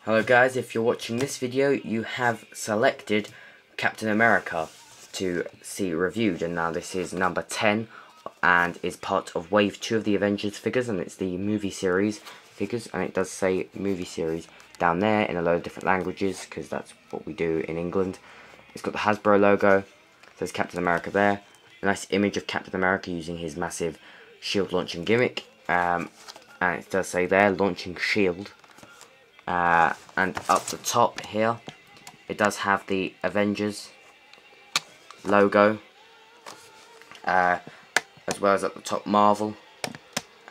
Hello guys, if you're watching this video, you have selected Captain America to see reviewed, and now this is number 10 and is part of wave 2 of the Avengers figures, and it's the movie series figures, and it does say movie series down there in a load of different languages because that's what we do in England. It's got the Hasbro logo, it says Captain America there, a nice image of Captain America using his massive shield launching gimmick, and it does say there launching shield. And up the top here, it does have the Avengers logo, as well as at the top Marvel,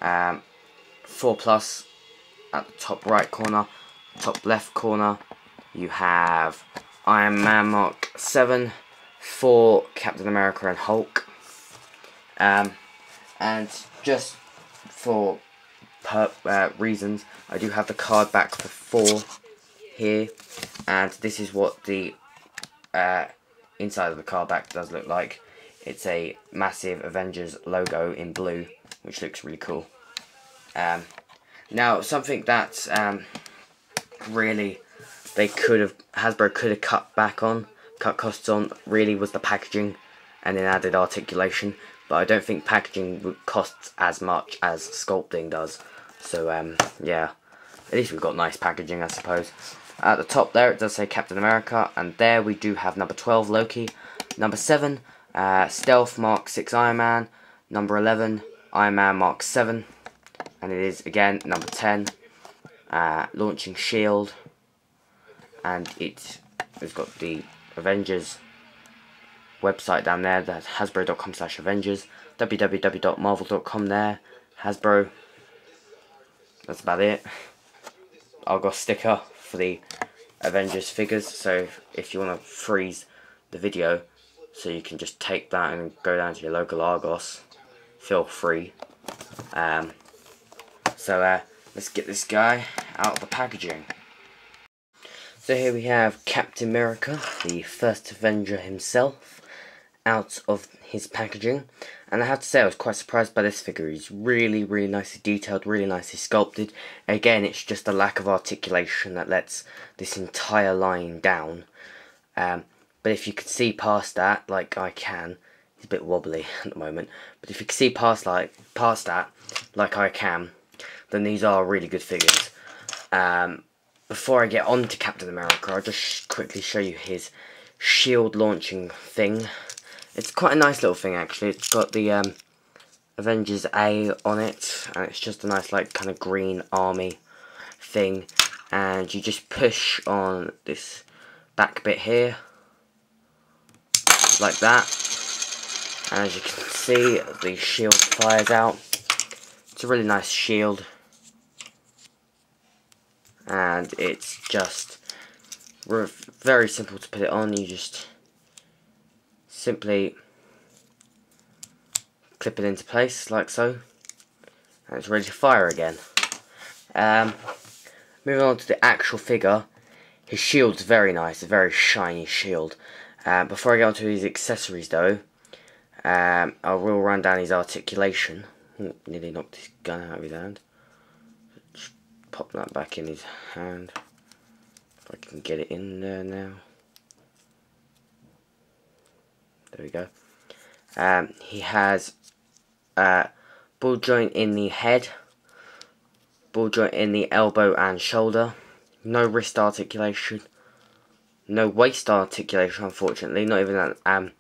4+ at the top right corner, top left corner. You have Iron Man Mark 7 for Captain America and Hulk, and just for reasons, I do have the card back for 4 here, and this is what the inside of the card back does look like. It's a massive Avengers logo in blue, which looks really cool. Now, something that really Hasbro could have cut costs on, really was the packaging, and then added articulation. But I don't think packaging would cost as much as sculpting does. So, yeah. At least we've got nice packaging, I suppose. At the top there, it does say Captain America. And there we do have number 12, Loki. Number 7, Stealth Mark 6 Iron Man. Number 11, Iron Man Mark 7. And it is, again, number 10, launching shield. And it has got the Avengers website down there, that's hasbro.com/Avengers, www.marvel.com there, Hasbro. That's about it. I've got a sticker for the Avengers figures, so if you want to freeze the video so you can just take that and go down to your local Argos, feel free. Let's get this guy out of the packaging. So here we have Captain America, the first Avenger himself, out of his packaging, and I have to say I was quite surprised by this figure. He's really nicely detailed, really nicely sculpted. Again, it's just a lack of articulation that lets this entire line down, but if you could see past that, like I can, he's a bit wobbly at the moment, but if you can see past that, like I can, then these are really good figures. Before I get on to Captain America, I'll just quickly show you his shield launching thing. It's quite a nice little thing, actually. It's got the Avengers A on it, and it's just a nice, like, kind of green army thing. And you just push on this back bit here, like that. And as you can see, the shield fires out. It's a really nice shield. And it's just very simple to put it on. You just simply clip it into place like so, and it's ready to fire again. Moving on to the actual figure, his shield's very nice, a very shiny shield. Before I get on to his accessories though, I will run down his articulation. Ooh, nearly knocked his gun out of his hand. Just pop that back in his hand, if I can get it in there now. There we go. He has ball joint in the head, ball joint in the elbow and shoulder, no wrist articulation, no waist articulation, unfortunately, not even an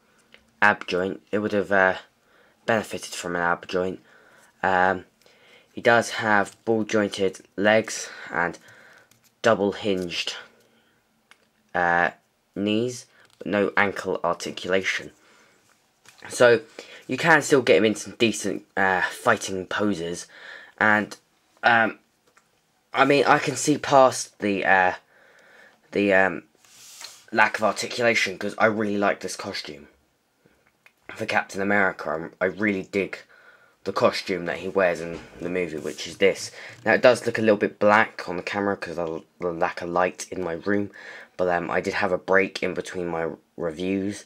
ab joint. It would have benefited from an ab joint. He does have ball jointed legs and double hinged knees, but no ankle articulation. So you can still get him in some decent fighting poses, and I mean, I can see past the lack of articulation, because I really like this costume for Captain America. I really dig the costume that he wears in the movie, which is this. Now, it does look a little bit black on the camera because of the lack of light in my room, but I did have a break in between my reviews,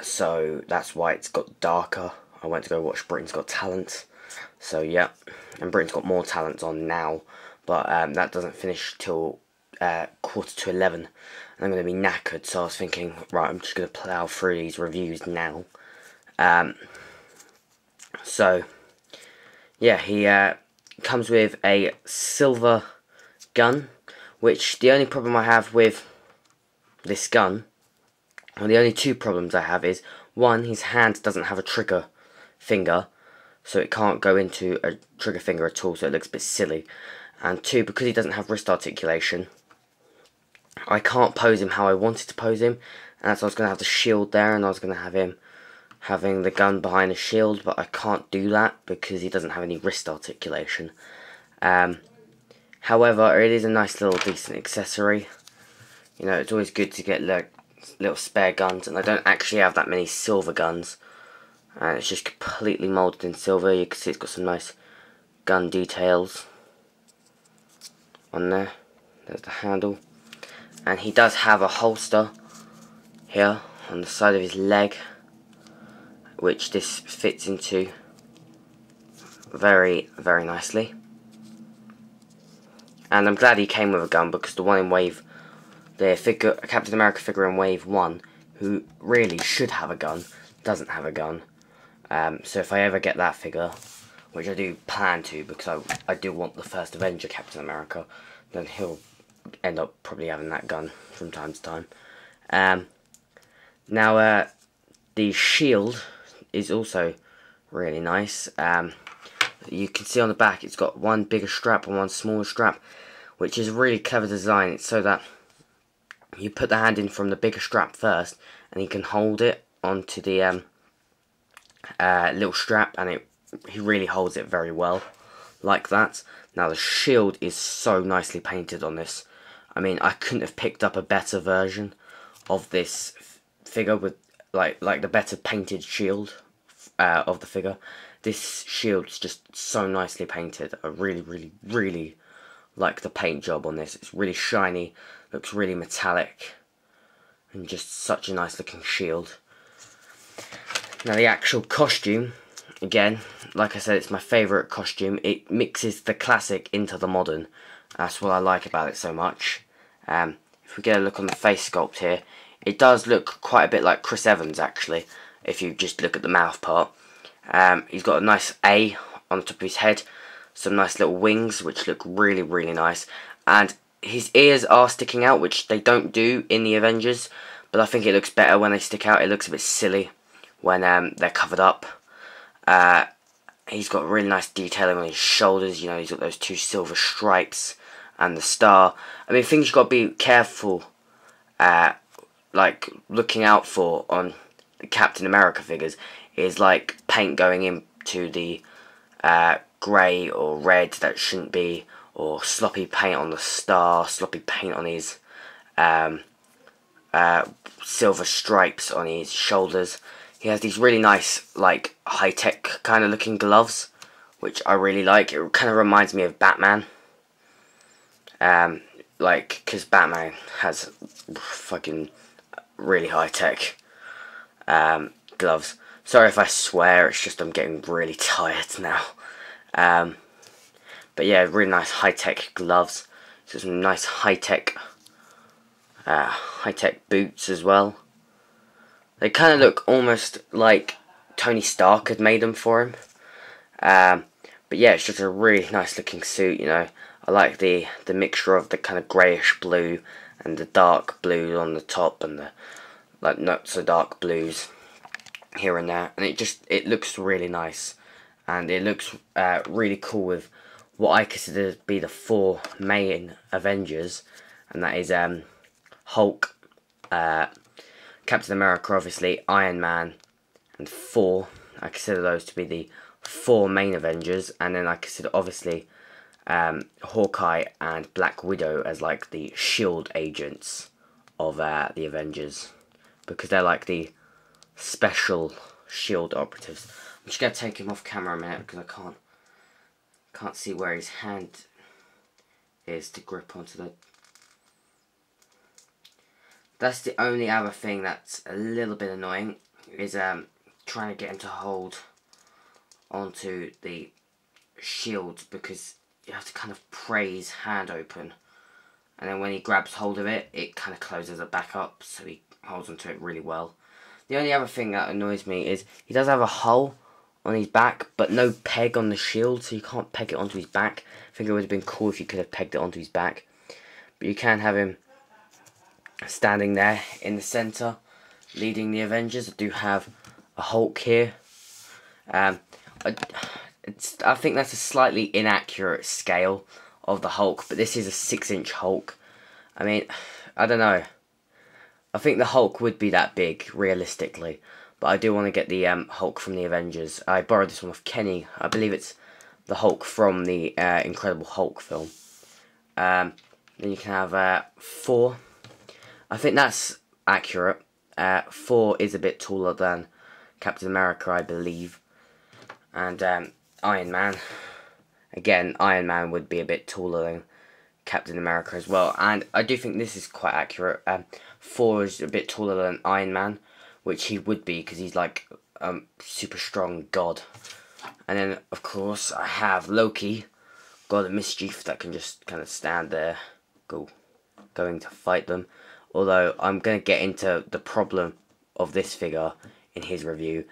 so that's why it's got darker. I went to go watch Britain's Got Talent, so yeah, and Britain's Got More Talent on now, but that doesn't finish till 11:15, and I'm going to be knackered, so I was thinking, right, I'm just going to plough through these reviews now. So, yeah, he comes with a silver gun, which the only problem I have with this gun, and the only two problems I have is, one, his hand doesn't have a trigger finger, so it can't go into a trigger finger at all, so it looks a bit silly. And two, because he doesn't have wrist articulation, I can't pose him how I wanted to pose him, and so I was going to have the shield there, and I was going to have him having the gun behind the shield, but I can't do that because he doesn't have any wrist articulation. However, it is a nice little decent accessory. You know, it's always good to get like little spare guns, and I don't actually have that many silver guns. And it's just completely moulded in silver. You can see it's got some nice gun details on there. There's the handle. And he does have a holster here on the side of his leg, which this fits into very, very nicely. And I'm glad he came with a gun, because the one in Wave, the Captain America figure in Wave 1, who really should have a gun, doesn't have a gun. So if I ever get that figure, which I do plan to, because I do want the first Avenger Captain America, then he'll end up probably having that gun from time to time. Now, the shield is also really nice. You can see on the back it's got one bigger strap and one smaller strap, which is a really clever design. It's so that you put the hand in from the bigger strap first, and you can hold it onto the little strap, and he really holds it very well, like that. Now the shield is so nicely painted on this. I mean, I couldn't have picked up a better version of this figure with like the better painted shield of the figure. This shield's just so nicely painted. I really like the paint job on this. It's really shiny, looks really metallic, and just such a nice looking shield. Now the actual costume, again, like I said, it's my favourite costume. It mixes the classic into the modern. That's what I like about it so much. If we get a look on the face sculpt here, it does look quite a bit like Chris Evans, actually, if you just look at the mouth part. He's got a nice A on the top of his head, some nice little wings, which look really nice, and his ears are sticking out, which they don't do in the Avengers, but I think it looks better when they stick out. It looks a bit silly when they're covered up. He's got really nice detailing on his shoulders. You know, he's got those two silver stripes and the star. I mean, things you've got to be careful, like looking out for on the Captain America figures is like paint going into the grey or red that shouldn't be, or sloppy paint on the star, sloppy paint on his silver stripes on his shoulders. He has these really nice, like, high-tech kind of looking gloves, which I really like. It kind of reminds me of Batman. Like, because Batman has fucking really high-tech gloves. Sorry if I swear, it's just I'm getting really tired now. But yeah, really nice high-tech gloves. So some nice high-tech boots as well. They kind of look almost like Tony Stark had made them for him. But yeah, it's just a really nice looking suit, you know. I like the mixture of the kind of greyish blue and the dark blue on the top, and the like not so dark blues here and there. And it looks really nice. And it looks really cool with what I consider to be the four main Avengers. And that is Hulk, Captain America, obviously, Iron Man, and Thor. I consider those to be the four main Avengers, and then I consider, obviously, Hawkeye and Black Widow as, like, the SHIELD agents of the Avengers, because they're, like, the special SHIELD operatives. I'm just going to take him off camera a minute, because I can't see where his hand is to grip onto the... That's the only other thing that's a little bit annoying, is trying to get him to hold onto the shield, because you have to kind of pray his hand open. And then when he grabs hold of it, it kind of closes it back up, so he holds onto it really well. The only other thing that annoys me is he does have a hole on his back, but no peg on the shield, so you can't peg it onto his back. I think it would have been cool if you could have pegged it onto his back. But you can have him standing there in the centre, leading the Avengers. I do have a Hulk here. I think that's a slightly inaccurate scale of the Hulk, but this is a 6-inch Hulk. I mean, I don't know. I think the Hulk would be that big, realistically. But I do want to get the Hulk from the Avengers. I borrowed this one off Kenny. I believe it's the Hulk from the Incredible Hulk film. Then you can have Thor. I think that's accurate. Thor is a bit taller than Captain America, I believe. And Iron Man. Again, Iron Man would be a bit taller than Captain America as well. And I do think this is quite accurate. Thor is a bit taller than Iron Man, which he would be because he's like super strong god. And then, of course, I have Loki, God of Mischief, that can just kind of stand there, going to fight them. Although, I'm going to get into the problem of this figure in his review.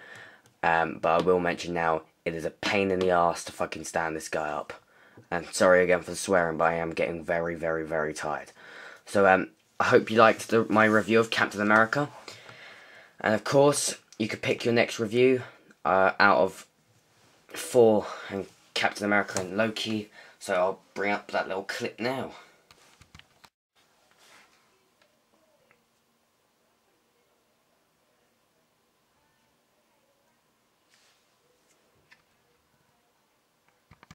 But I will mention now, it is a pain in the arse to fucking stand this guy up. And sorry again for the swearing, but I am getting very, very, very tired. So, I hope you liked my review of Captain America. And of course, you could pick your next review out of Thor and Captain America and Loki. So I'll bring up that little clip now.